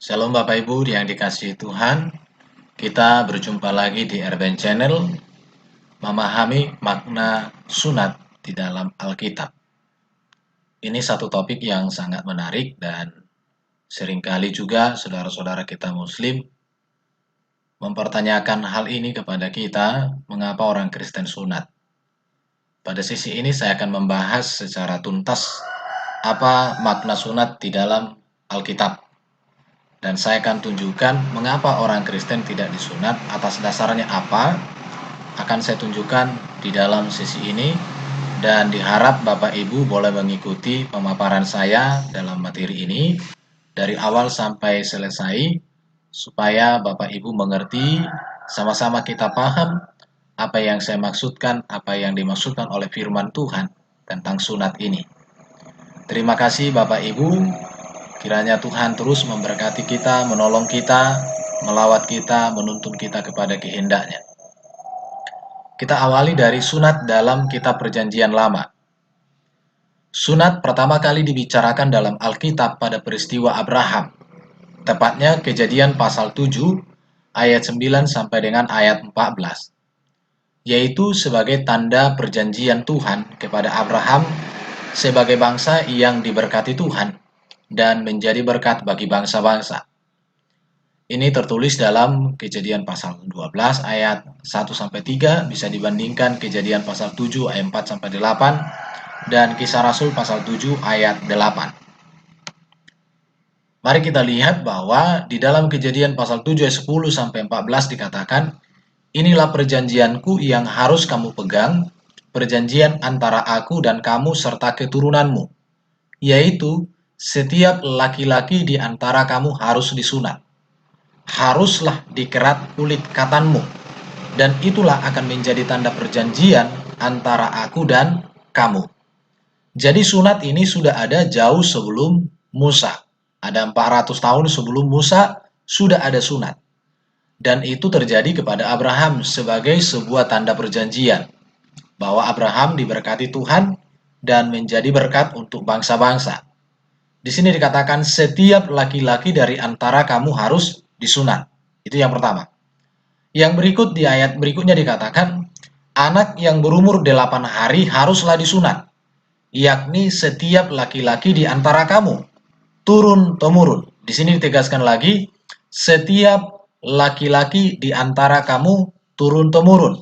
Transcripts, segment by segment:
Shalom Bapak Ibu yang dikasihi Tuhan. Kita berjumpa lagi di RBN Channel, memahami makna sunat di dalam Alkitab. Ini satu topik yang sangat menarik dan seringkali juga saudara-saudara kita Muslim mempertanyakan hal ini kepada kita, mengapa orang Kristen sunat. Pada sisi ini saya akan membahas secara tuntas apa makna sunat di dalam Alkitab. Dan saya akan tunjukkan mengapa orang Kristen tidak disunat, atas dasarnya apa, akan saya tunjukkan di dalam sesi ini, dan diharap Bapak Ibu boleh mengikuti pemaparan saya dalam materi ini, dari awal sampai selesai, supaya Bapak Ibu mengerti, sama-sama kita paham, apa yang saya maksudkan, apa yang dimaksudkan oleh firman Tuhan tentang sunat ini. Terima kasih Bapak Ibu. Kiranya Tuhan terus memberkati kita, menolong kita, melawat kita, menuntun kita kepada kehendaknya. Kita awali dari sunat dalam kitab Perjanjian Lama. Sunat pertama kali dibicarakan dalam Alkitab pada peristiwa Abraham. Tepatnya Kejadian pasal 7 ayat 9 sampai dengan ayat 14. Yaitu sebagai tanda perjanjian Tuhan kepada Abraham sebagai bangsa yang diberkati Tuhan dan menjadi berkat bagi bangsa-bangsa. Ini tertulis dalam Kejadian pasal 12 ayat 1-3, bisa dibandingkan Kejadian pasal 7 ayat 4-8, dan Kisah Rasul pasal 7 ayat 8. Mari kita lihat bahwa di dalam Kejadian pasal 7 ayat 10-14 dikatakan, inilah perjanjianku yang harus kamu pegang, perjanjian antara aku dan kamu serta keturunanmu, yaitu setiap laki-laki di antara kamu harus disunat. Haruslah dikerat kulit katanmu, dan itulah akan menjadi tanda perjanjian antara aku dan kamu. Jadi sunat ini sudah ada jauh sebelum Musa. Ada 400 tahun sebelum Musa sudah ada sunat. Dan itu terjadi kepada Abraham sebagai sebuah tanda perjanjian, bahwa Abraham diberkati Tuhan dan menjadi berkat untuk bangsa-bangsa. Di sini dikatakan setiap laki-laki dari antara kamu harus disunat. Itu yang pertama. Yang berikut di ayat berikutnya dikatakan, anak yang berumur 8 hari haruslah disunat, yakni setiap laki-laki di antara kamu, turun-temurun. Di sini ditegaskan lagi, setiap laki-laki di antara kamu, turun-temurun.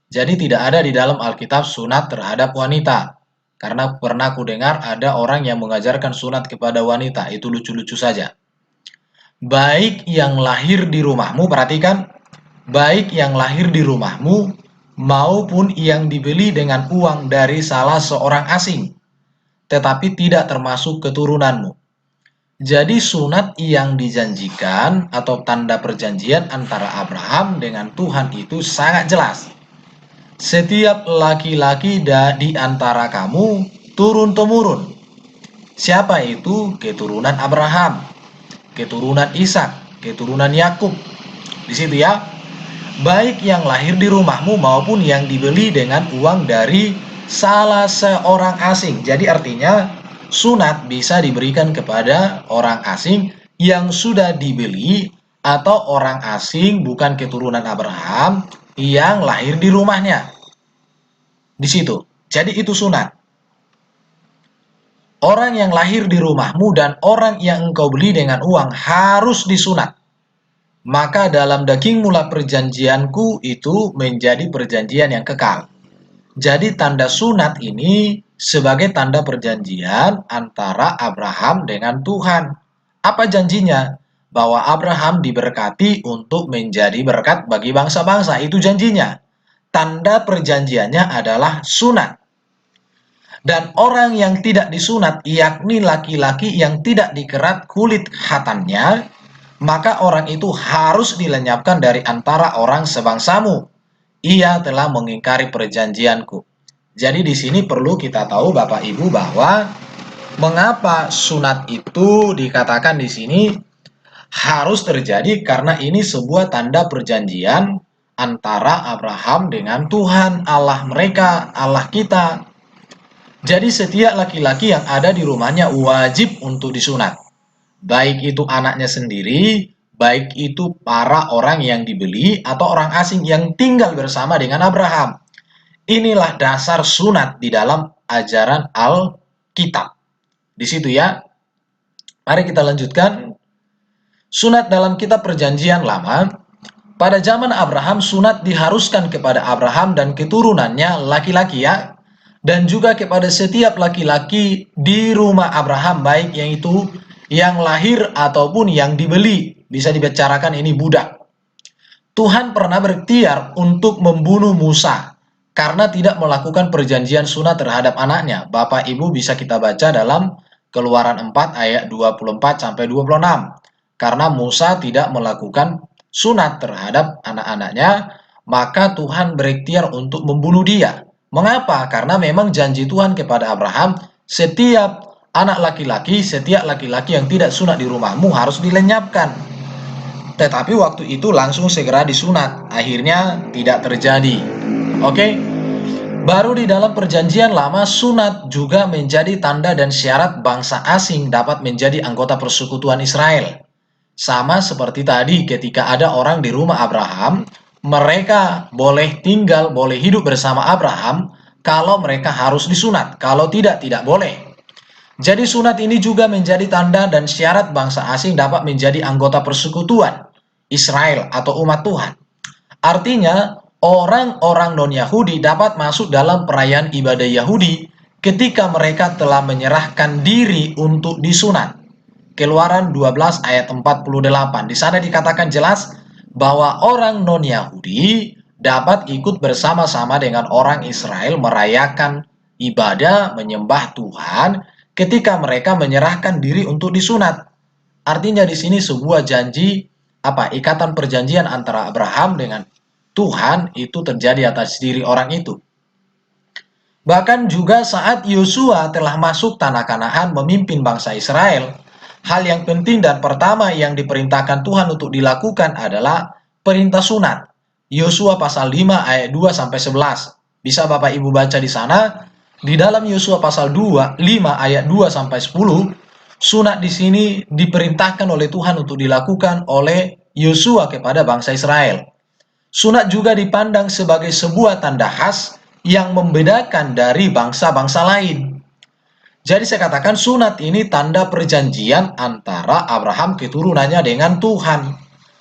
Jadi tidak ada di dalam Alkitab sunat terhadap wanita. Karena pernah aku dengar ada orang yang mengajarkan sunat kepada wanita, itu lucu-lucu saja. Baik yang lahir di rumahmu, perhatikan, baik yang lahir di rumahmu maupun yang dibeli dengan uang dari salah seorang asing, tetapi tidak termasuk keturunanmu. Jadi sunat yang dijanjikan atau tanda perjanjian antara Abraham dengan Tuhan itu sangat jelas. Setiap laki-laki di antara kamu turun-temurun. Siapa itu? Keturunan Abraham, keturunan Ishak, keturunan Yakub. Di situ ya. Baik yang lahir di rumahmu maupun yang dibeli dengan uang dari salah seorang asing. Jadi artinya sunat bisa diberikan kepada orang asing yang sudah dibeli atau orang asing bukan keturunan Abraham yang lahir di rumahnya. Di situ. Jadi itu sunat. Orang yang lahir di rumahmu dan orang yang engkau beli dengan uang harus disunat. Maka dalam daging mula perjanjianku itu menjadi perjanjian yang kekal. Jadi tanda sunat ini sebagai tanda perjanjian antara Abraham dengan Tuhan. Apa janjinya? Bahwa Abraham diberkati untuk menjadi berkat bagi bangsa-bangsa. Itu janjinya. Tanda perjanjiannya adalah sunat. Dan orang yang tidak disunat, yakni laki-laki yang tidak dikerat kulit khatannya, maka orang itu harus dilenyapkan dari antara orang sebangsamu. Ia telah mengingkari perjanjianku. Jadi di sini perlu kita tahu Bapak Ibu bahwa mengapa sunat itu dikatakan di sini harus terjadi, karena ini sebuah tanda perjanjian antara Abraham dengan Tuhan, Allah mereka, Allah kita. Jadi setiap laki-laki yang ada di rumahnya wajib untuk disunat. baik itu anaknya sendiri, baik itu para orang yang dibeli atau orang asing yang tinggal bersama dengan Abraham. Inilah dasar sunat di dalam ajaran Alkitab. Di situ ya. Mari kita lanjutkan. Sunat dalam kitab Perjanjian Lama. Pada zaman Abraham, sunat diharuskan kepada Abraham dan keturunannya laki-laki ya. Dan juga kepada setiap laki-laki di rumah Abraham, baik yang itu yang lahir ataupun yang dibeli. Bisa dibicarakan ini budak. Tuhan pernah berikhtiar untuk membunuh Musa karena tidak melakukan perjanjian sunat terhadap anaknya. Bapak Ibu bisa kita baca dalam Keluaran 4 ayat 24 sampai 26. Karena Musa tidak melakukan sunat terhadap anak-anaknya, maka Tuhan berikhtiar untuk membunuh dia. Mengapa? Karena memang janji Tuhan kepada Abraham, setiap anak laki-laki, setiap laki-laki yang tidak sunat di rumahmu harus dilenyapkan. Tetapi waktu itu langsung segera disunat. Akhirnya tidak terjadi. Oke? Baru di dalam perjanjian lama, sunat juga menjadi tanda dan syarat bangsa asing dapat menjadi anggota persekutuan Israel. Sama seperti tadi ketika ada orang di rumah Abraham, mereka boleh tinggal, boleh hidup bersama Abraham kalau mereka harus disunat. Kalau tidak, tidak boleh. Jadi sunat ini juga menjadi tanda dan syarat bangsa asing dapat menjadi anggota persekutuan Israel atau umat Tuhan. Artinya, orang-orang non-Yahudi dapat masuk dalam perayaan ibadah Yahudi ketika mereka telah menyerahkan diri untuk disunat. Keluaran 12 ayat 48. Di sana dikatakan jelas bahwa orang non-Yahudi dapat ikut bersama-sama dengan orang Israel merayakan ibadah menyembah Tuhan ketika mereka menyerahkan diri untuk disunat. Artinya di sini sebuah janji ikatan perjanjian antara Abraham dengan Tuhan itu terjadi atas diri orang itu. Bahkan juga saat Yosua telah masuk tanah Kanaan memimpin bangsa Israel, hal yang penting dan pertama yang diperintahkan Tuhan untuk dilakukan adalah perintah sunat. Yosua pasal 5 ayat 2 sampai 11. Bisa Bapak Ibu baca di sana. Di dalam Yosua pasal 5 ayat 2 sampai 10, sunat di sini diperintahkan oleh Tuhan untuk dilakukan oleh Yosua kepada bangsa Israel. Sunat juga dipandang sebagai sebuah tanda khas yang membedakan dari bangsa-bangsa lain. Jadi saya katakan sunat ini tanda perjanjian antara Abraham keturunannya dengan Tuhan.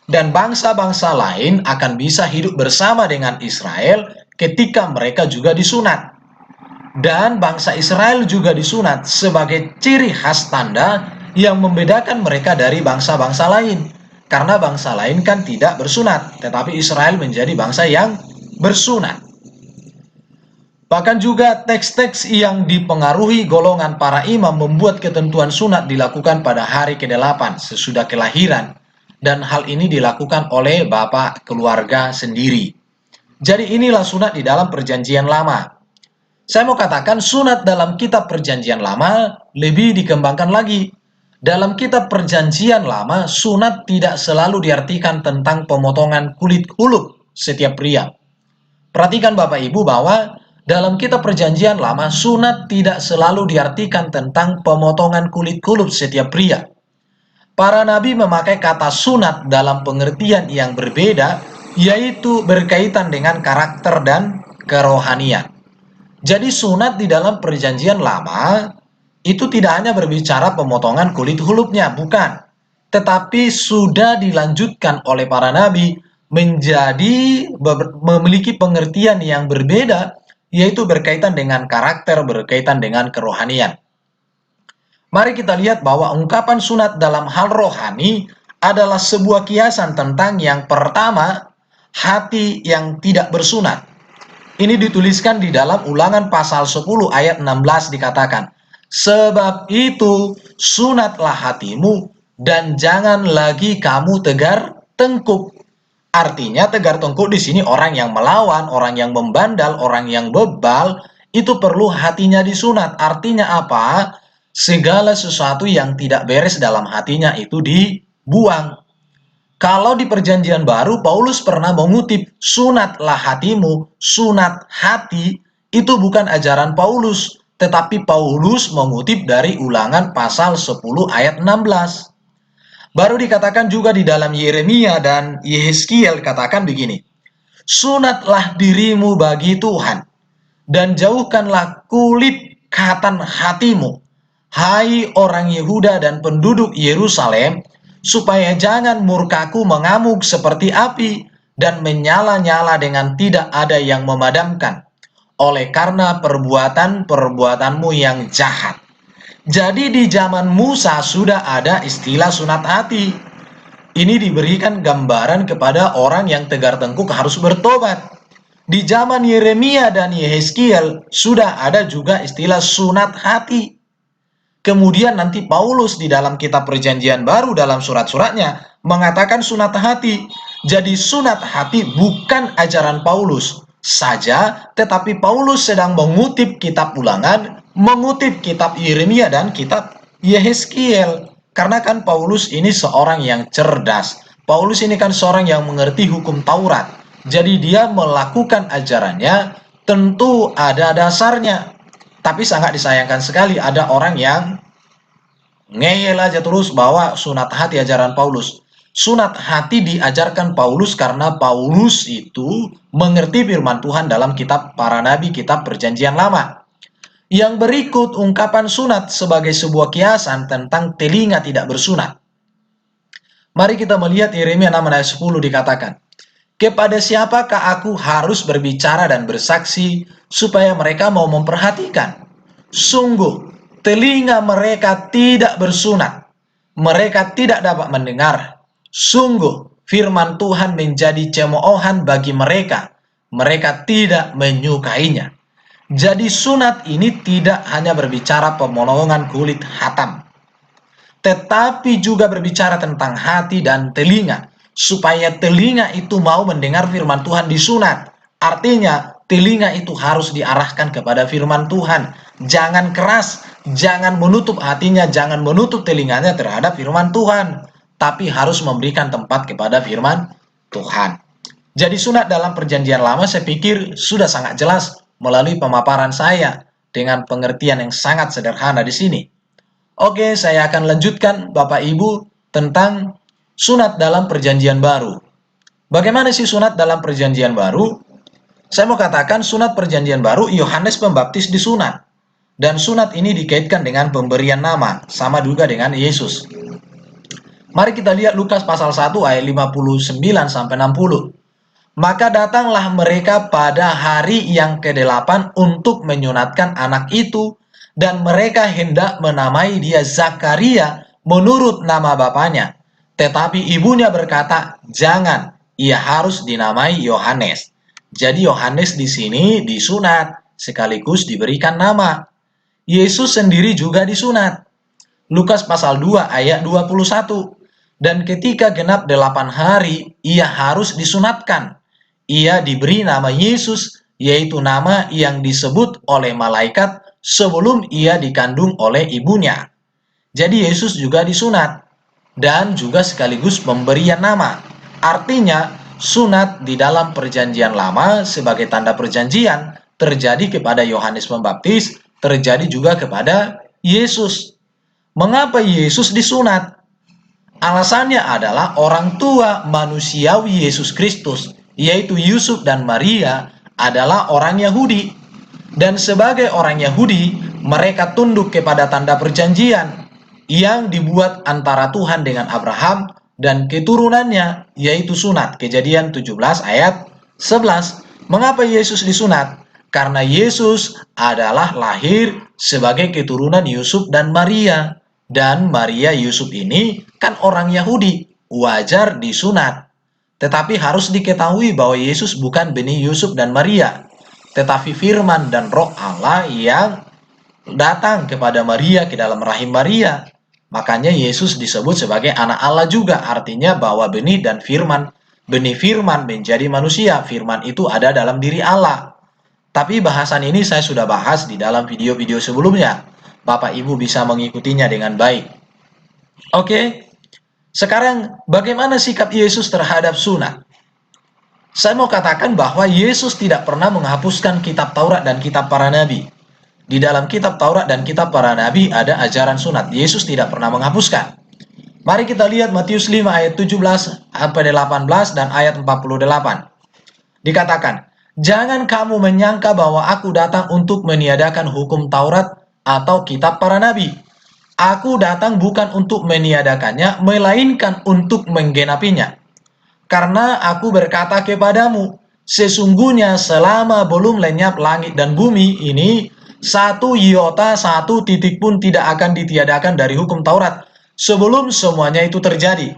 Dan bangsa-bangsa lain akan bisa hidup bersama dengan Israel ketika mereka juga disunat. Dan bangsa Israel juga disunat sebagai ciri khas tanda yang membedakan mereka dari bangsa-bangsa lain. Karena bangsa lain kan tidak bersunat, tetapi Israel menjadi bangsa yang bersunat. Bahkan juga teks-teks yang dipengaruhi golongan para imam membuat ketentuan sunat dilakukan pada hari ke-8 sesudah kelahiran. Dan hal ini dilakukan oleh bapak keluarga sendiri. Jadi inilah sunat di dalam perjanjian lama. Saya mau katakan sunat dalam kitab perjanjian lama lebih dikembangkan lagi. Dalam kitab perjanjian lama, sunat tidak selalu diartikan tentang pemotongan kulit hulup setiap pria. Perhatikan Bapak Ibu bahwa dalam kitab perjanjian lama, sunat tidak selalu diartikan tentang pemotongan kulit hulup setiap pria. Para nabi memakai kata sunat dalam pengertian yang berbeda, yaitu berkaitan dengan karakter dan kerohanian. Jadi sunat di dalam perjanjian lama itu tidak hanya berbicara pemotongan kulit hulupnya, bukan. Tetapi sudah dilanjutkan oleh para nabi menjadi memiliki pengertian yang berbeda, yaitu berkaitan dengan karakter, berkaitan dengan kerohanian. Mari kita lihat bahwa ungkapan sunat dalam hal rohani adalah sebuah kiasan tentang yang pertama, hati yang tidak bersunat. Ini dituliskan di dalam Ulangan pasal 10 ayat 16 dikatakan, sebab itu sunatlah hatimu dan jangan lagi kamu tegar tengkuk. Artinya tegar tengkuk di sini orang yang melawan, orang yang membandal, orang yang bebal itu perlu hatinya disunat. Artinya apa? Segala sesuatu yang tidak beres dalam hatinya itu dibuang. Kalau di perjanjian baru Paulus pernah mengutip sunatlah hatimu, sunat hati itu bukan ajaran Paulus. Tetapi Paulus mengutip dari Ulangan pasal 10 ayat 16. Baru dikatakan juga di dalam Yeremia dan Yehezkiel katakan begini, sunatlah dirimu bagi Tuhan, dan jauhkanlah kulit kehatan hatimu, hai orang Yehuda dan penduduk Yerusalem, supaya jangan murkaku mengamuk seperti api dan menyala-nyala dengan tidak ada yang memadamkan, oleh karena perbuatan-perbuatanmu yang jahat. Jadi di zaman Musa sudah ada istilah sunat hati. Ini diberikan gambaran kepada orang yang tegar tengkuk harus bertobat. Di zaman Yeremia dan Yehezkiel sudah ada juga istilah sunat hati. Kemudian nanti Paulus di dalam kitab Perjanjian Baru dalam surat-suratnya mengatakan sunat hati. Jadi sunat hati bukan ajaran Paulus saja, tetapi Paulus sedang mengutip kitab Ulangan, mengutip kitab Yeremia dan kitab Yehezkiel. Karena kan Paulus ini seorang yang cerdas. Paulus ini kan seorang yang mengerti hukum Taurat. Jadi dia melakukan ajarannya tentu ada dasarnya. Tapi sangat disayangkan sekali ada orang yang ngeyel aja terus bahwa sunat hati ajaran Paulus. Sunat hati diajarkan Paulus karena Paulus itu mengerti firman Tuhan dalam kitab para nabi, kitab Perjanjian Lama. Yang berikut ungkapan sunat sebagai sebuah kiasan tentang telinga tidak bersunat. Mari kita melihat Yeremia 6 ayat 10 dikatakan, kepada siapakah aku harus berbicara dan bersaksi supaya mereka mau memperhatikan? Sungguh, telinga mereka tidak bersunat. Mereka tidak dapat mendengar. Sungguh, firman Tuhan menjadi cemoohan bagi mereka. Mereka tidak menyukainya. Jadi sunat ini tidak hanya berbicara pemotongan kulit hatam, tetapi juga berbicara tentang hati dan telinga. Supaya telinga itu mau mendengar firman Tuhan disunat. Artinya telinga itu harus diarahkan kepada firman Tuhan. Jangan keras, jangan menutup hatinya, jangan menutup telinganya terhadap firman Tuhan. Tapi harus memberikan tempat kepada firman Tuhan. Jadi sunat dalam Perjanjian Lama saya pikir sudah sangat jelas melalui pemaparan saya dengan pengertian yang sangat sederhana di sini. Oke, saya akan lanjutkan Bapak Ibu tentang sunat dalam Perjanjian Baru. Bagaimana sih sunat dalam Perjanjian Baru? Saya mau katakan sunat Perjanjian Baru, Yohanes Pembaptis disunat. Dan sunat ini dikaitkan dengan pemberian nama, sama juga dengan Yesus. Mari kita lihat Lukas pasal 1 ayat 59-60. Maka datanglah mereka pada hari yang ke-8 untuk menyunatkan anak itu, dan mereka hendak menamai dia Zakaria menurut nama bapaknya. Tetapi ibunya berkata, jangan, ia harus dinamai Yohanes. Jadi Yohanes di sini disunat, sekaligus diberikan nama. Yesus sendiri juga disunat. Lukas pasal 2 ayat 21. Dan ketika genap 8 hari, ia harus disunatkan. Ia diberi nama Yesus, yaitu nama yang disebut oleh malaikat sebelum ia dikandung oleh ibunya. Jadi Yesus juga disunat. Dan juga sekaligus pemberian nama. Artinya, sunat di dalam Perjanjian Lama sebagai tanda perjanjian terjadi kepada Yohanes Pembaptis, terjadi juga kepada Yesus. Mengapa Yesus disunat? Alasannya adalah orang tua manusiawi Yesus Kristus, yaitu Yusuf dan Maria, adalah orang Yahudi. Dan sebagai orang Yahudi, mereka tunduk kepada tanda perjanjian yang dibuat antara Tuhan dengan Abraham dan keturunannya, yaitu sunat. Kejadian 17 ayat 11. Mengapa Yesus disunat? Karena Yesus adalah lahir sebagai keturunan Yusuf dan Maria. Dan Maria Yusuf ini kan orang Yahudi, wajar disunat. Tetapi harus diketahui bahwa Yesus bukan benih Yusuf dan Maria, tetapi firman dan roh Allah yang datang kepada Maria ke dalam rahim Maria. Makanya Yesus disebut sebagai anak Allah juga, artinya bahwa benih dan firman, benih firman menjadi manusia, firman itu ada dalam diri Allah. Tapi bahasan ini saya sudah bahas di dalam video-video sebelumnya. Bapak Ibu bisa mengikutinya dengan baik. Oke, sekarang bagaimana sikap Yesus terhadap sunat? Saya mau katakan bahwa Yesus tidak pernah menghapuskan kitab Taurat dan kitab para nabi. Di dalam kitab Taurat dan kitab para nabi ada ajaran sunat. Yesus tidak pernah menghapuskan. Mari kita lihat Matius 5 ayat 17 sampai 18 dan ayat 48. Dikatakan, "Jangan kamu menyangka bahwa aku datang untuk meniadakan hukum Taurat atau kitab para nabi. Aku datang bukan untuk meniadakannya, melainkan untuk menggenapinya. Karena aku berkata kepadamu, sesungguhnya selama belum lenyap langit dan bumi ini, satu iota, satu titik pun tidak akan ditiadakan dari hukum Taurat, sebelum semuanya itu terjadi.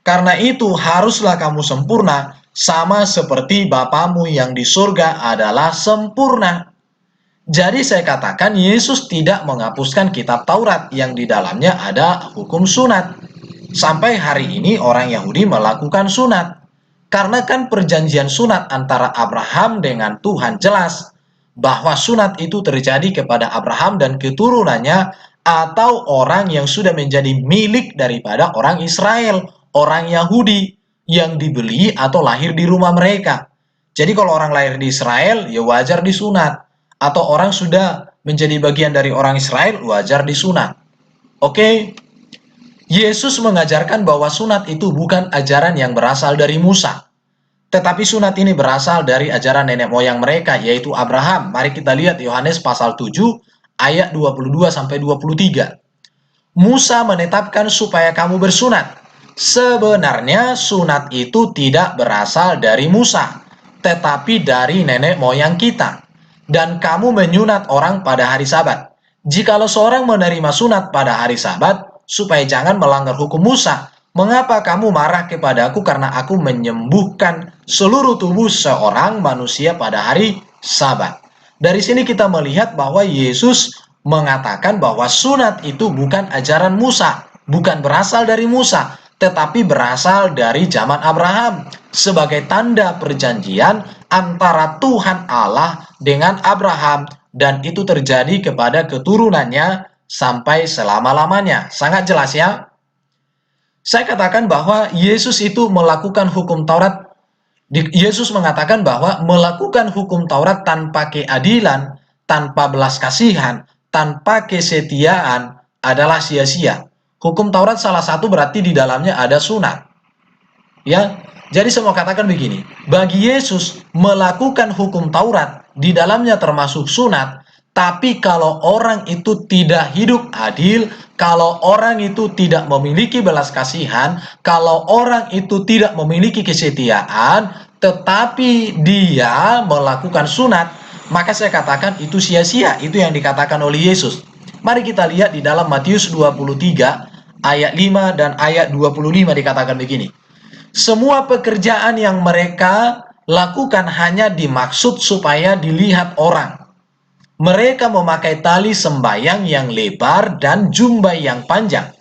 Karena itu haruslah kamu sempurna, sama seperti Bapamu yang di surga adalah sempurna." Jadi saya katakan Yesus tidak menghapuskan kitab Taurat yang di dalamnya ada hukum sunat. Sampai hari ini orang Yahudi melakukan sunat. Karena kan perjanjian sunat antara Abraham dengan Tuhan jelas bahwa sunat itu terjadi kepada Abraham dan keturunannya atau orang yang sudah menjadi milik daripada orang Israel, orang Yahudi yang dibeli atau lahir di rumah mereka. Jadi kalau orang lahir di Israel, ya wajar disunat. Atau orang sudah menjadi bagian dari orang Israel, wajar disunat. Oke? Yesus mengajarkan bahwa sunat itu bukan ajaran yang berasal dari Musa. Tetapi sunat ini berasal dari ajaran nenek moyang mereka, yaitu Abraham. Mari kita lihat Yohanes pasal 7 ayat 22-23. Musa menetapkan supaya kamu bersunat. Sebenarnya sunat itu tidak berasal dari Musa, tetapi dari nenek moyang kita. Dan kamu menyunat orang pada hari Sabat. Jikalau seorang menerima sunat pada hari Sabat, supaya jangan melanggar hukum Musa, mengapa kamu marah kepadaku karena aku menyembuhkan seluruh tubuh seorang manusia pada hari Sabat? Dari sini kita melihat bahwa Yesus mengatakan bahwa sunat itu bukan ajaran Musa, bukan berasal dari Musa, tetapi berasal dari zaman Abraham sebagai tanda perjanjian antara Tuhan Allah dengan Abraham, dan itu terjadi kepada keturunannya sampai selama-lamanya. Sangat jelas ya. Saya katakan bahwa Yesus itu melakukan hukum Taurat. Yesus mengatakan bahwa melakukan hukum Taurat tanpa keadilan, tanpa belas kasihan, tanpa kesetiaan adalah sia-sia. Hukum Taurat salah satu berarti di dalamnya ada sunat. Ya, jadi saya mau katakan begini, bagi Yesus melakukan hukum Taurat di dalamnya termasuk sunat, tapi kalau orang itu tidak hidup adil, kalau orang itu tidak memiliki belas kasihan, kalau orang itu tidak memiliki kesetiaan, tetapi dia melakukan sunat, maka saya katakan itu sia-sia. Itu yang dikatakan oleh Yesus. Mari kita lihat di dalam Matius 23 ayat 5 dan ayat 25 dikatakan begini. Semua pekerjaan yang mereka lakukan hanya dimaksud supaya dilihat orang. Mereka memakai tali sembayang yang lebar dan jubah yang panjang.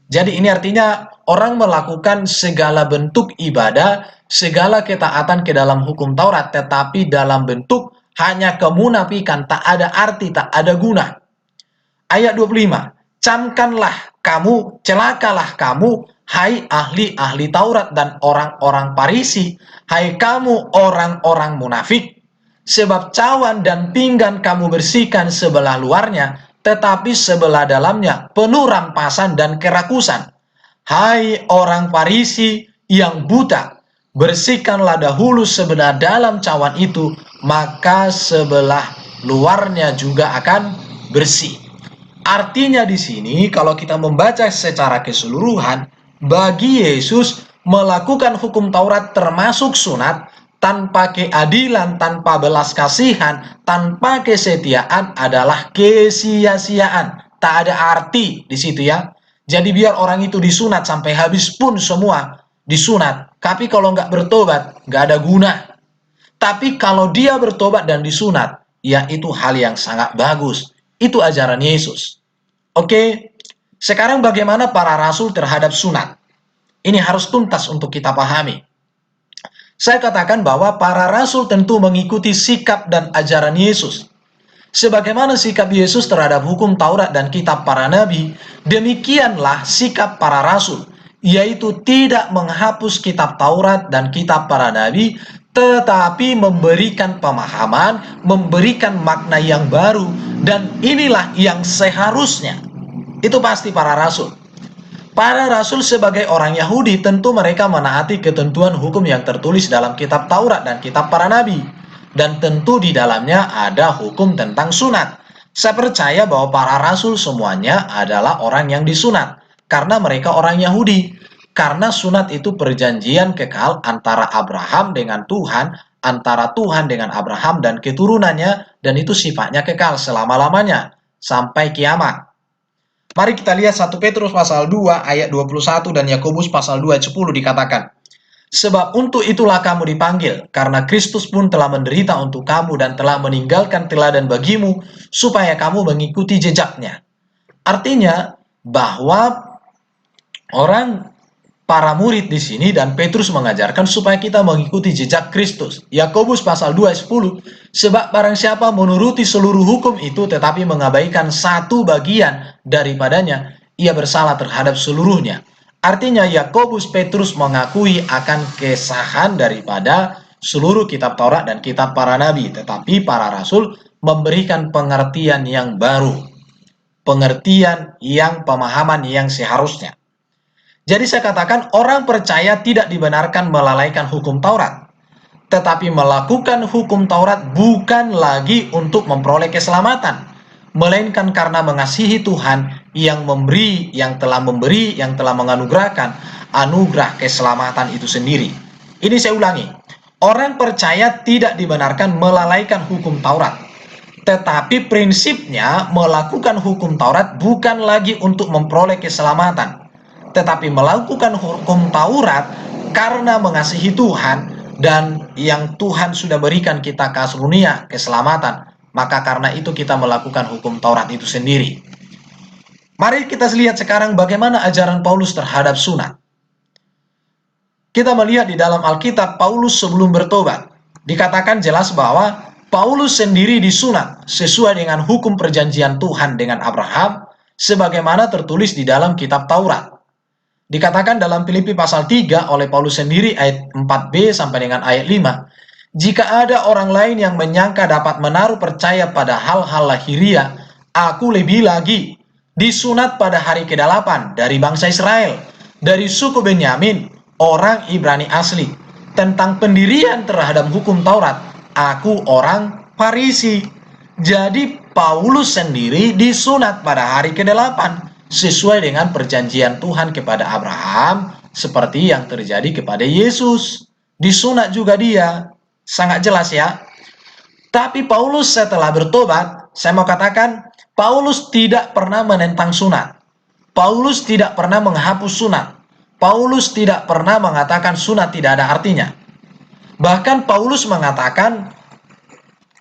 Jadi ini artinya orang melakukan segala bentuk ibadah, segala ketaatan ke dalam hukum Taurat, tetapi dalam bentuk hanya kemunafikan, tak ada arti, tak ada guna. Ayat 25, camkanlah kamu, celakalah kamu, hai ahli-ahli Taurat dan orang-orang Farisi, hai kamu orang-orang munafik, sebab cawan dan pinggan kamu bersihkan sebelah luarnya, tetapi sebelah dalamnya penuh rampasan dan kerakusan. Hai orang Farisi yang buta, bersihkanlah dahulu sebelah dalam cawan itu, maka sebelah luarnya juga akan bersih. Artinya di sini kalau kita membaca secara keseluruhan, bagi Yesus melakukan hukum Taurat termasuk sunat tanpa keadilan, tanpa belas kasihan, tanpa kesetiaan adalah kesia-siaan. Tak ada arti di situ ya. Jadi biar orang itu disunat sampai habis pun semua disunat. Tapi kalau nggak bertobat, nggak ada guna. Tapi kalau dia bertobat dan disunat, ya itu hal yang sangat bagus. Itu ajaran Yesus. Oke, sekarang bagaimana para rasul terhadap sunat? Ini harus tuntas untuk kita pahami. Saya katakan bahwa para rasul tentu mengikuti sikap dan ajaran Yesus. Sebagaimana sikap Yesus terhadap hukum Taurat dan kitab para nabi, demikianlah sikap para rasul, yaitu tidak menghapus kitab Taurat dan kitab para nabi, tetapi memberikan pemahaman, memberikan makna yang baru, dan inilah yang seharusnya. Itu pasti para rasul. Para rasul sebagai orang Yahudi tentu mereka menaati ketentuan hukum yang tertulis dalam kitab Taurat dan kitab para nabi. Dan tentu di dalamnya ada hukum tentang sunat. Saya percaya bahwa para rasul semuanya adalah orang yang disunat. Karena mereka orang Yahudi. Karena sunat itu perjanjian kekal antara Abraham dengan Tuhan, antara Tuhan dengan Abraham dan keturunannya, dan itu sifatnya kekal selama-lamanya, sampai kiamat. Mari kita lihat 1 Petrus pasal 2 ayat 21 dan Yakobus pasal 2 ayat 10 dikatakan, sebab untuk itulah kamu dipanggil, karena Kristus pun telah menderita untuk kamu dan telah meninggalkan teladan bagimu, supaya kamu mengikuti jejaknya. Artinya bahwa para murid di sini dan Petrus mengajarkan supaya kita mengikuti jejak Kristus. Yakobus pasal 2 ayat 10, sebab barang siapa menuruti seluruh hukum itu tetapi mengabaikan satu bagian daripadanya, ia bersalah terhadap seluruhnya. Artinya Yakobus Petrus mengakui akan kesahan daripada seluruh kitab Taurat dan kitab para nabi, tetapi para rasul memberikan pengertian yang baru, pengertian yang pemahaman yang seharusnya. Jadi saya katakan orang percaya tidak dibenarkan melalaikan hukum Taurat. Tetapi melakukan hukum Taurat bukan lagi untuk memperoleh keselamatan. Melainkan karena mengasihi Tuhan yang memberi, yang telah menganugerahkan anugerah keselamatan itu sendiri. Ini saya ulangi. Orang percaya tidak dibenarkan melalaikan hukum Taurat. Tetapi prinsipnya melakukan hukum Taurat bukan lagi untuk memperoleh keselamatan. Tetapi melakukan hukum Taurat karena mengasihi Tuhan dan yang Tuhan sudah berikan kita karunia keselamatan, maka karena itu kita melakukan hukum Taurat itu sendiri. Mari kita lihat sekarang bagaimana ajaran Paulus terhadap sunat. Kita melihat di dalam Alkitab Paulus sebelum bertobat, dikatakan jelas bahwa Paulus sendiri disunat sesuai dengan hukum perjanjian Tuhan dengan Abraham, sebagaimana tertulis di dalam kitab Taurat. Dikatakan dalam Filipi pasal 3 oleh Paulus sendiri ayat 4b sampai dengan ayat 5. Jika ada orang lain yang menyangka dapat menaruh percaya pada hal-hal lahiriah, aku lebih lagi disunat pada hari ke-8 dari bangsa Israel, dari suku Benyamin, orang Ibrani asli. Tentang pendirian terhadap hukum Taurat, aku orang Farisi. Jadi Paulus sendiri disunat pada hari ke-8. Sesuai dengan perjanjian Tuhan kepada Abraham, seperti yang terjadi kepada Yesus. Disunat juga dia. Sangat jelas ya. Tapi Paulus setelah bertobat, saya mau katakan, Paulus tidak pernah menentang sunat. Paulus tidak pernah menghapus sunat. Paulus tidak pernah mengatakan sunat tidak ada artinya. Bahkan Paulus mengatakan,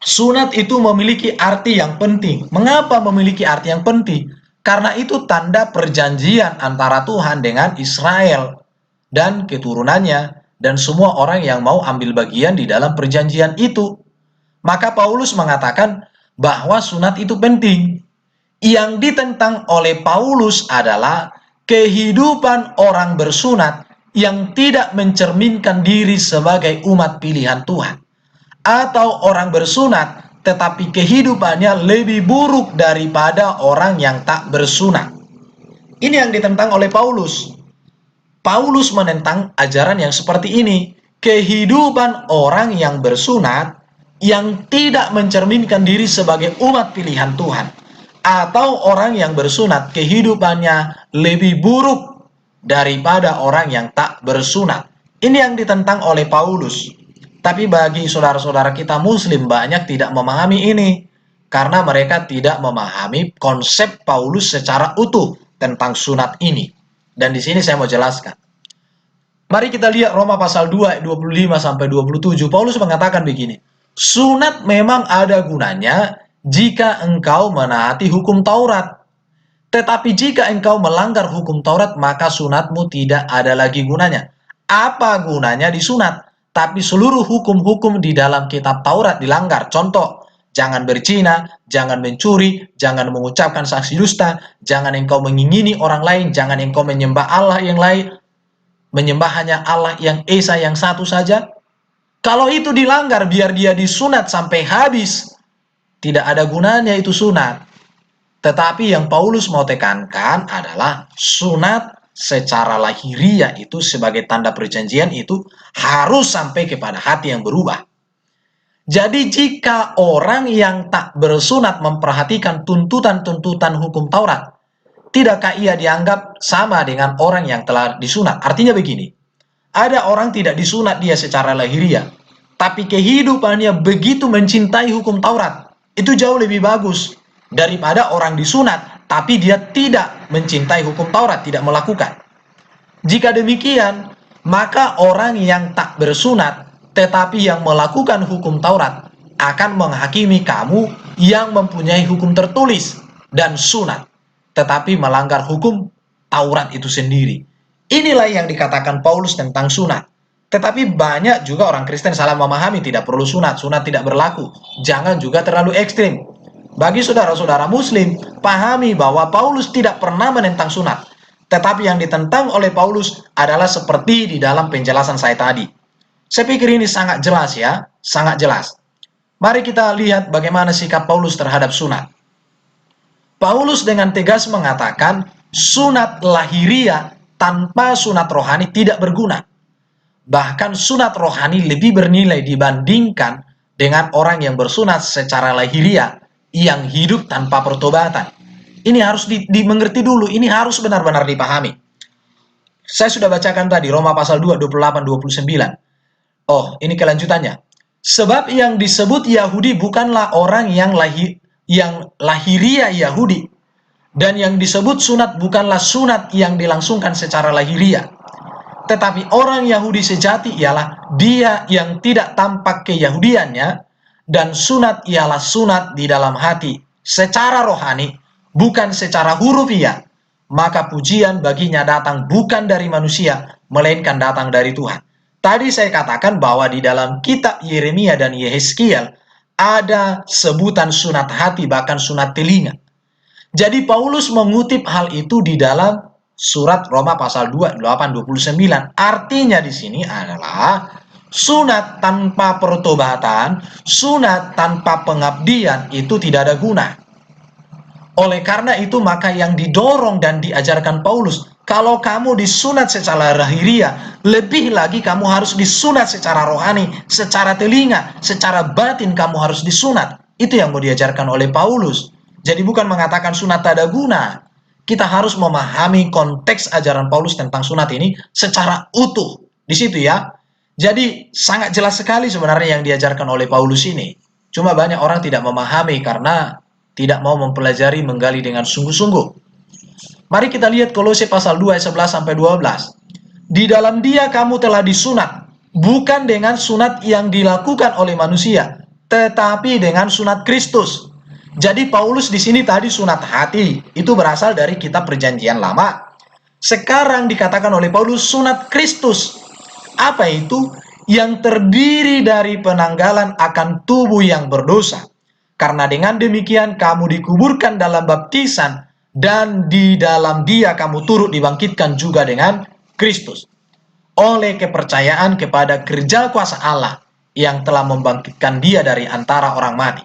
sunat itu memiliki arti yang penting. Mengapa memiliki arti yang penting? Karena itu tanda perjanjian antara Tuhan dengan Israel dan keturunannya dan semua orang yang mau ambil bagian di dalam perjanjian itu. Maka Paulus mengatakan bahwa sunat itu penting. Yang ditentang oleh Paulus adalah kehidupan orang bersunat yang tidak mencerminkan diri sebagai umat pilihan Tuhan. Atau orang bersunat tetapi kehidupannya lebih buruk daripada orang yang tak bersunat. Ini yang ditentang oleh Paulus. Paulus menentang ajaran yang seperti ini. Kehidupan orang yang bersunat yang tidak mencerminkan diri sebagai umat pilihan Tuhan. Atau orang yang bersunat kehidupannya lebih buruk daripada orang yang tak bersunat. Ini yang ditentang oleh Paulus. Tapi bagi saudara-saudara kita Muslim banyak tidak memahami ini. Karena mereka tidak memahami konsep Paulus secara utuh tentang sunat ini. Dan di sini saya mau jelaskan. Mari kita lihat Roma pasal 2 ayat 25 sampai 27. Paulus mengatakan begini. Sunat memang ada gunanya jika engkau menaati hukum Taurat. Tetapi jika engkau melanggar hukum Taurat, maka sunatmu tidak ada lagi gunanya. Apa gunanya disunat? Tapi seluruh hukum-hukum di dalam kitab Taurat dilanggar. Contoh, jangan berzina, jangan mencuri, jangan mengucapkan saksi dusta, jangan engkau mengingini orang lain, jangan engkau menyembah Allah yang lain, menyembah hanya Allah yang Esa yang satu saja. Kalau itu dilanggar, biar dia disunat sampai habis, tidak ada gunanya itu sunat. Tetapi yang Paulus mau tekankan adalah sunat secara lahiriah itu sebagai tanda perjanjian itu harus sampai kepada hati yang berubah. Jadi jika orang yang tak bersunat memperhatikan tuntutan-tuntutan hukum Taurat, tidakkah ia dianggap sama dengan orang yang telah disunat? Artinya begini, ada orang tidak disunat dia secara lahiriah, tapi kehidupannya begitu mencintai hukum Taurat. Itu jauh lebih bagus daripada orang disunat, tapi dia tidak mencintai hukum Taurat, tidak melakukan. Jika demikian, maka orang yang tak bersunat tetapi yang melakukan hukum Taurat akan menghakimi kamu yang mempunyai hukum tertulis dan sunat, tetapi melanggar hukum Taurat itu sendiri. Inilah yang dikatakan Paulus tentang sunat. Tetapi banyak juga orang Kristen salah memahami, tidak perlu sunat, sunat tidak berlaku. Jangan juga terlalu ekstrim. Bagi saudara-saudara muslim, pahami bahwa Paulus tidak pernah menentang sunat. Tetapi yang ditentang oleh Paulus adalah seperti di dalam penjelasan saya tadi. Saya pikir ini sangat jelas ya, sangat jelas. Mari kita lihat bagaimana sikap Paulus terhadap sunat. Paulus dengan tegas mengatakan sunat lahiriah tanpa sunat rohani tidak berguna. Bahkan sunat rohani lebih bernilai dibandingkan dengan orang yang bersunat secara lahiriah yang hidup tanpa pertobatan. Ini harus dimengerti dulu, ini harus benar-benar dipahami. Saya sudah bacakan tadi Roma pasal 2, 28, 29. Oh, ini kelanjutannya. Sebab yang disebut Yahudi bukanlah orang yang lahiriah Yahudi. Dan yang disebut sunat bukanlah sunat yang dilangsungkan secara lahiriah. Tetapi orang Yahudi sejati ialah dia yang tidak tampak keyahudiannya, dan sunat ialah sunat di dalam hati, secara rohani, bukan secara hurufiah. Maka pujian baginya datang bukan dari manusia, melainkan datang dari Tuhan. Tadi saya katakan bahwa di dalam kitab Yeremia dan Yehezkiel ada sebutan sunat hati, bahkan sunat telinga. Jadi Paulus mengutip hal itu di dalam surat Roma pasal 2, 8, 29. Artinya di sini adalah sunat tanpa pertobatan, sunat tanpa pengabdian itu tidak ada guna. Oleh karena itu maka yang didorong dan diajarkan Paulus, kalau kamu disunat secara lahiriah, lebih lagi kamu harus disunat secara rohani, secara telinga, secara batin kamu harus disunat. Itu yang mau diajarkan oleh Paulus. Jadi bukan mengatakan sunat tak ada guna. Kita harus memahami konteks ajaran Paulus tentang sunat ini secara utuh. Di situ ya. Jadi sangat jelas sekali sebenarnya yang diajarkan oleh Paulus ini. Cuma banyak orang tidak memahami karena tidak mau mempelajari, menggali dengan sungguh-sungguh. Mari kita lihat Kolose pasal 2 ayat 11 sampai 12. Di dalam Dia kamu telah disunat, bukan dengan sunat yang dilakukan oleh manusia, tetapi dengan sunat Kristus. Jadi Paulus di sini tadi sunat hati, itu berasal dari kitab Perjanjian Lama. Sekarang dikatakan oleh Paulus sunat Kristus. Apa itu? Yang terdiri dari penanggalan akan tubuh yang berdosa. Karena dengan demikian kamu dikuburkan dalam baptisan, dan di dalam Dia kamu turut dibangkitkan juga dengan Kristus. Oleh kepercayaan kepada kerja kuasa Allah yang telah membangkitkan Dia dari antara orang mati.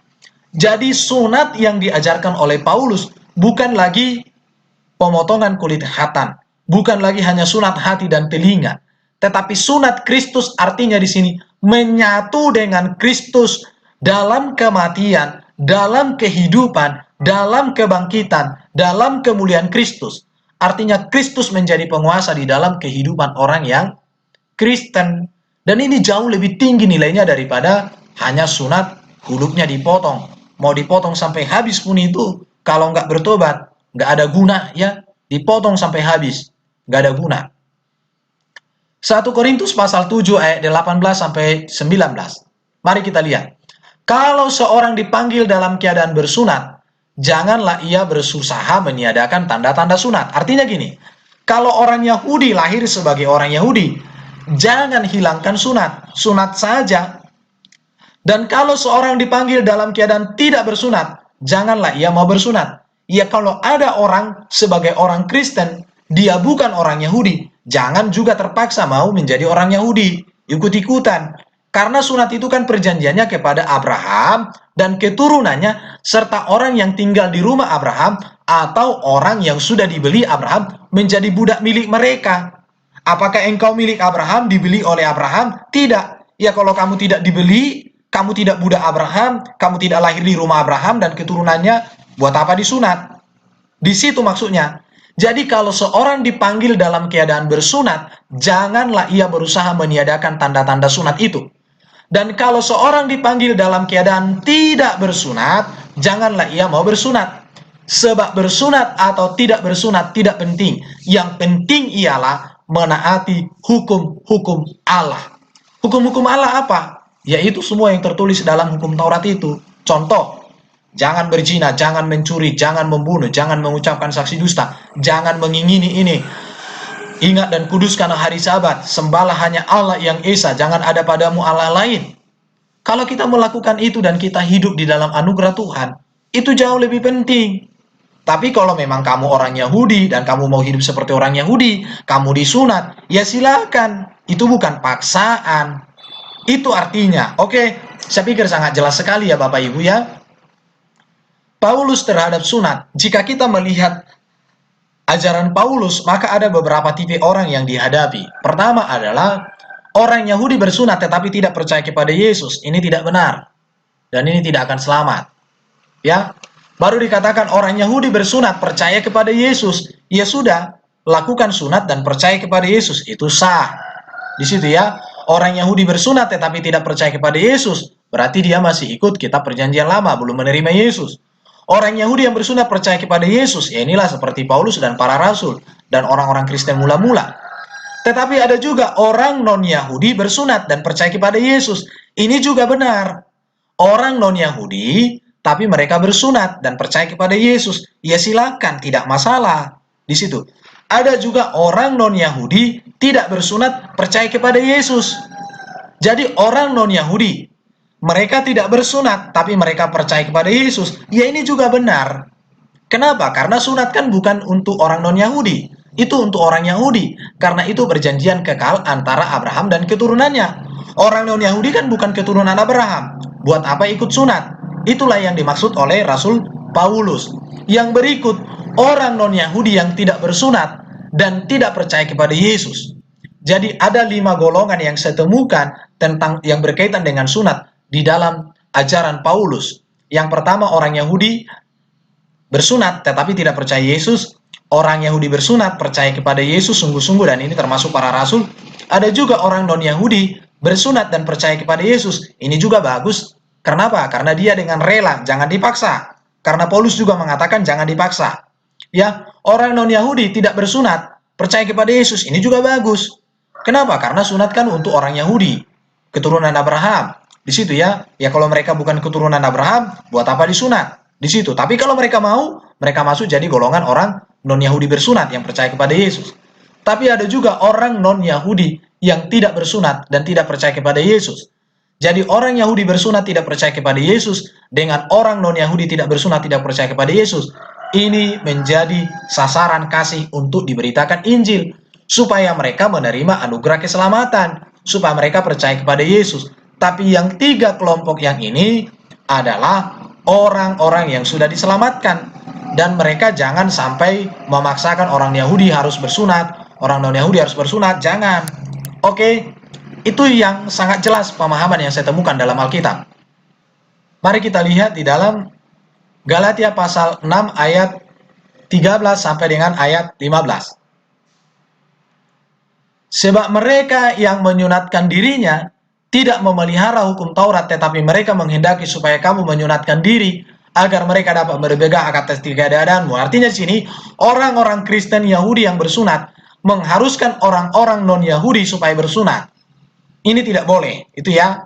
Jadi sunat yang diajarkan oleh Paulus bukan lagi pemotongan kulit khatan, bukan lagi hanya sunat hati dan telinga, tetapi sunat Kristus artinya di sini menyatu dengan Kristus dalam kematian, dalam kehidupan, dalam kebangkitan, dalam kemuliaan Kristus. Artinya Kristus menjadi penguasa di dalam kehidupan orang yang Kristen. Dan ini jauh lebih tinggi nilainya daripada hanya sunat kulupnya dipotong. Mau dipotong sampai habis pun itu, kalau nggak bertobat, nggak ada guna ya. Dipotong sampai habis, nggak ada guna. 1 Korintus pasal 7 ayat 18 sampai 19. Mari kita lihat. Kalau seorang dipanggil dalam keadaan bersunat, janganlah ia berusaha meniadakan tanda-tanda sunat. Artinya gini, kalau orang Yahudi lahir sebagai orang Yahudi, jangan hilangkan sunat, sunat saja. Dan kalau seorang dipanggil dalam keadaan tidak bersunat, janganlah ia mau bersunat. Ya kalau ada orang sebagai orang Kristen, dia bukan orang Yahudi, jangan juga terpaksa mau menjadi orang Yahudi, ikut-ikutan. Karena sunat itu kan perjanjiannya kepada Abraham dan keturunannya, serta orang yang tinggal di rumah Abraham atau orang yang sudah dibeli Abraham menjadi budak milik mereka. Apakah engkau milik Abraham, dibeli oleh Abraham? Tidak. Ya, kalau kamu tidak dibeli, kamu tidak budak Abraham, kamu tidak lahir di rumah Abraham dan keturunannya, buat apa disunat? Di situ maksudnya. Jadi kalau seorang dipanggil dalam keadaan bersunat, janganlah ia berusaha meniadakan tanda-tanda sunat itu. Dan kalau seorang dipanggil dalam keadaan tidak bersunat, janganlah ia mau bersunat. Sebab bersunat atau tidak bersunat tidak penting. Yang penting ialah menaati hukum-hukum Allah. Hukum-hukum Allah apa? Yaitu semua yang tertulis dalam hukum Taurat itu. Contoh, jangan berzina, jangan mencuri, jangan membunuh, jangan mengucapkan saksi dusta, jangan mengingini ini. Ingat dan kuduskan hari Sabat, sembahlah hanya Allah yang Esa, jangan ada padamu Allah lain. Kalau kita melakukan itu dan kita hidup di dalam anugerah Tuhan, itu jauh lebih penting. Tapi kalau memang kamu orang Yahudi dan kamu mau hidup seperti orang Yahudi, kamu disunat, ya silakan. Itu bukan paksaan. Itu artinya, oke, saya pikir sangat jelas sekali ya Bapak Ibu ya. Paulus terhadap sunat, jika kita melihat ajaran Paulus, maka ada beberapa tipe orang yang dihadapi. Pertama adalah orang Yahudi bersunat tetapi tidak percaya kepada Yesus. Ini tidak benar. Dan ini tidak akan selamat. Ya, baru dikatakan orang Yahudi bersunat percaya kepada Yesus. Ya sudah, lakukan sunat dan percaya kepada Yesus. Itu sah. Di situ ya, orang Yahudi bersunat tetapi tidak percaya kepada Yesus. Berarti dia masih ikut kitab perjanjian lama, belum menerima Yesus. Orang Yahudi yang bersunat percaya kepada Yesus. Ya inilah seperti Paulus dan para rasul. Dan orang-orang Kristen mula-mula. Tetapi ada juga orang non-Yahudi bersunat dan percaya kepada Yesus. Ini juga benar. Orang non-Yahudi tapi mereka bersunat dan percaya kepada Yesus. Ya silakan, tidak masalah. Di situ. Ada juga orang non-Yahudi tidak bersunat percaya kepada Yesus. Jadi orang non-Yahudi, mereka tidak bersunat tapi mereka percaya kepada Yesus. Ya ini juga benar. Kenapa? Karena sunat kan bukan untuk orang non-Yahudi. Itu untuk orang Yahudi. Karena itu perjanjian kekal antara Abraham dan keturunannya. Orang non-Yahudi kan bukan keturunan Abraham. Buat apa ikut sunat? Itulah yang dimaksud oleh Rasul Paulus. Yang berikut, orang non-Yahudi yang tidak bersunat dan tidak percaya kepada Yesus. Jadi ada 5 golongan yang saya temukan tentang yang berkaitan dengan sunat di dalam ajaran Paulus. Yang pertama, orang Yahudi bersunat tetapi tidak percaya Yesus. Orang Yahudi bersunat percaya kepada Yesus sungguh-sungguh, dan ini termasuk para rasul. Ada juga orang non-Yahudi bersunat dan percaya kepada Yesus. Ini juga bagus. Kenapa? Karena dia dengan rela, jangan dipaksa. Karena Paulus juga mengatakan jangan dipaksa. Ya, orang non-Yahudi tidak bersunat, percaya kepada Yesus. Ini juga bagus. Kenapa? Karena sunat kan untuk orang Yahudi, keturunan Abraham. Di situ ya. Ya kalau mereka bukan keturunan Abraham, buat apa disunat? Di situ. Tapi kalau mereka mau, mereka masuk jadi golongan orang non-Yahudi bersunat yang percaya kepada Yesus. Tapi ada juga orang non-Yahudi yang tidak bersunat dan tidak percaya kepada Yesus. Jadi orang Yahudi bersunat tidak percaya kepada Yesus dengan orang non-Yahudi tidak bersunat tidak percaya kepada Yesus. Ini menjadi sasaran kasih untuk diberitakan Injil supaya mereka menerima anugerah keselamatan, supaya mereka percaya kepada Yesus. Tapi yang 3 kelompok yang ini adalah orang-orang yang sudah diselamatkan, dan mereka jangan sampai memaksakan orang Yahudi harus bersunat, orang non-Yahudi harus bersunat, jangan. Oke. Itu yang sangat jelas pemahaman yang saya temukan dalam Alkitab. Mari kita lihat di dalam Galatia pasal 6 ayat 13 sampai dengan ayat 15. Sebab mereka yang menyunatkan dirinya tidak memelihara hukum Taurat, tetapi mereka menghendaki supaya kamu menyunatkan diri agar mereka dapat berpegang atas keadaanmu. Artinya di sini orang-orang Kristen Yahudi yang bersunat mengharuskan orang-orang non-Yahudi supaya bersunat. Ini tidak boleh, itu ya.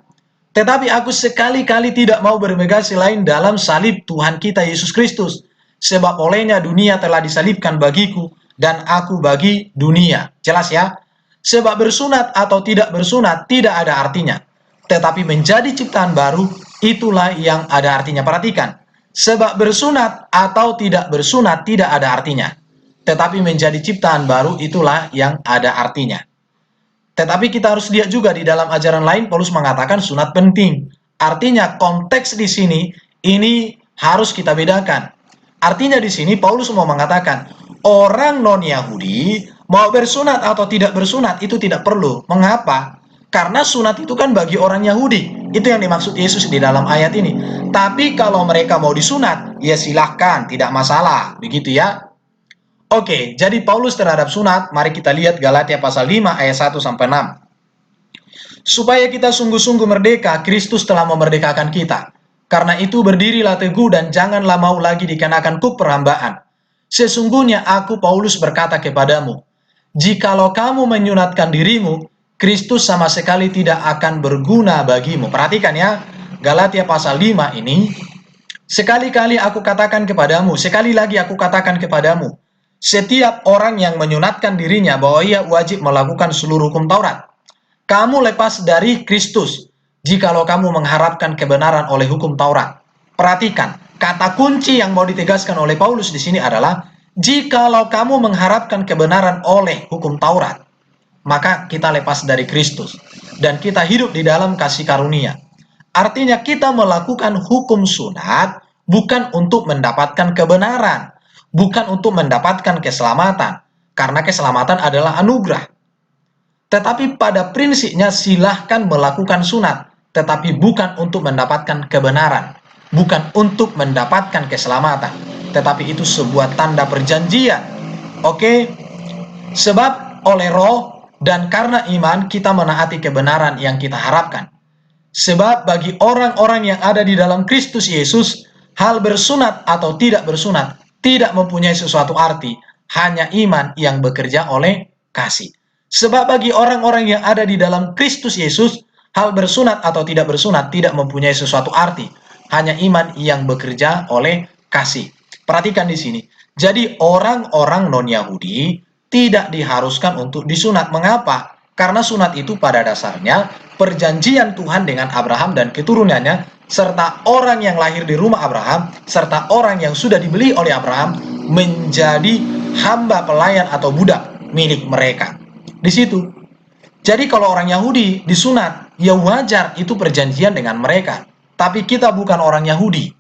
Tetapi aku sekali-kali tidak mau berpegang selain dalam salib Tuhan kita Yesus Kristus. Sebab olehnya dunia telah disalibkan bagiku dan aku bagi dunia. Jelas ya? Sebab bersunat atau tidak bersunat tidak ada artinya. Tetapi menjadi ciptaan baru, itulah yang ada artinya. Perhatikan. Sebab bersunat atau tidak bersunat tidak ada artinya. Tetapi menjadi ciptaan baru, itulah yang ada artinya. Tetapi kita harus lihat juga di dalam ajaran lain, Paulus mengatakan sunat penting. Artinya konteks di sini, ini harus kita bedakan. Artinya di sini Paulus mau mengatakan, orang non-Yahudi mau bersunat atau tidak bersunat itu tidak perlu. Mengapa? Karena sunat itu kan bagi orang Yahudi. Itu yang dimaksud Yesus di dalam ayat ini. Tapi kalau mereka mau disunat, ya silahkan, tidak masalah. Begitu ya. Oke, jadi Paulus terhadap sunat, mari kita lihat Galatia pasal 5 ayat 1-6. Supaya kita sungguh-sungguh merdeka, Kristus telah memerdekakan kita. Karena itu berdirilah teguh dan janganlah mau lagi dikenakan kuk perhambaan. Sesungguhnya aku Paulus berkata kepadamu, jikalau kamu menyunatkan dirimu, Kristus sama sekali tidak akan berguna bagimu. Perhatikan ya, Galatia pasal 5 ini, sekali-kali aku katakan kepadamu, sekali lagi aku katakan kepadamu, setiap orang yang menyunatkan dirinya bahwa ia wajib melakukan seluruh hukum Taurat. Kamu lepas dari Kristus jikalau kamu mengharapkan kebenaran oleh hukum Taurat. Perhatikan, kata kunci yang mau ditegaskan oleh Paulus di sini adalah jikalau kamu mengharapkan kebenaran oleh hukum Taurat, maka kita lepas dari Kristus dan kita hidup di dalam kasih karunia. Artinya kita melakukan hukum sunat bukan untuk mendapatkan kebenaran, bukan untuk mendapatkan keselamatan, karena keselamatan adalah anugerah. Tetapi pada prinsipnya silahkan melakukan sunat, tetapi bukan untuk mendapatkan kebenaran, bukan untuk mendapatkan keselamatan, tetapi itu sebuah tanda perjanjian. Oke? Sebab oleh roh dan karena iman kita menaati kebenaran yang kita harapkan. Sebab bagi orang-orang yang ada di dalam Kristus Yesus, hal bersunat atau tidak bersunat tidak mempunyai sesuatu arti, hanya iman yang bekerja oleh kasih. Sebab bagi orang-orang yang ada di dalam Kristus Yesus, hal bersunat atau tidak bersunat tidak mempunyai sesuatu arti, hanya iman yang bekerja oleh kasih. Perhatikan di sini. Jadi orang-orang non-Yahudi tidak diharuskan untuk disunat. Mengapa? Karena sunat itu pada dasarnya perjanjian Tuhan dengan Abraham dan keturunannya, serta orang yang lahir di rumah Abraham, serta orang yang sudah dibeli oleh Abraham menjadi hamba pelayan atau budak milik mereka. Di situ. Jadi kalau orang Yahudi disunat, ya wajar, itu perjanjian dengan mereka. Tapi kita bukan orang Yahudi.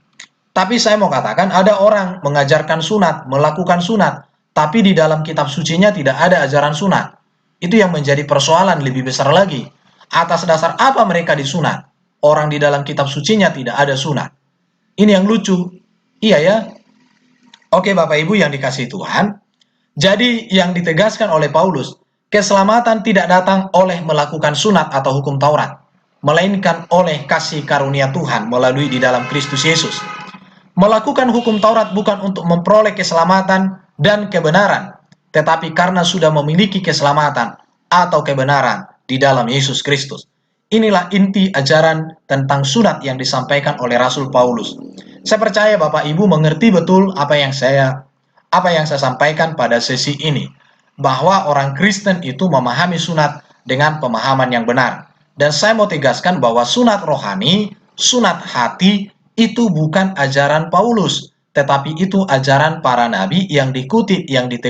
Tapi saya mau katakan ada orang mengajarkan sunat, melakukan sunat, tapi di dalam kitab sucinya tidak ada ajaran sunat. Itu yang menjadi persoalan lebih besar lagi. Atas dasar apa mereka disunat? Orang di dalam kitab sucinya tidak ada sunat. Ini yang lucu. Iya ya. Oke Bapak Ibu yang dikasihi Tuhan. Jadi yang ditegaskan oleh Paulus, keselamatan tidak datang oleh melakukan sunat atau hukum Taurat, melainkan oleh kasih karunia Tuhan melalui di dalam Kristus Yesus. Melakukan hukum Taurat bukan untuk memperoleh keselamatan dan kebenaran, tetapi karena sudah memiliki keselamatan atau kebenaran di dalam Yesus Kristus. Inilah inti ajaran tentang sunat yang disampaikan oleh Rasul Paulus. Saya percaya Bapak Ibu mengerti betul apa yang saya sampaikan pada sesi ini, bahwa orang Kristen itu memahami sunat dengan pemahaman yang benar. Dan saya mau tegaskan bahwa sunat rohani, sunat hati, itu bukan ajaran Paulus, tetapi itu ajaran para nabi yang dikutip, yang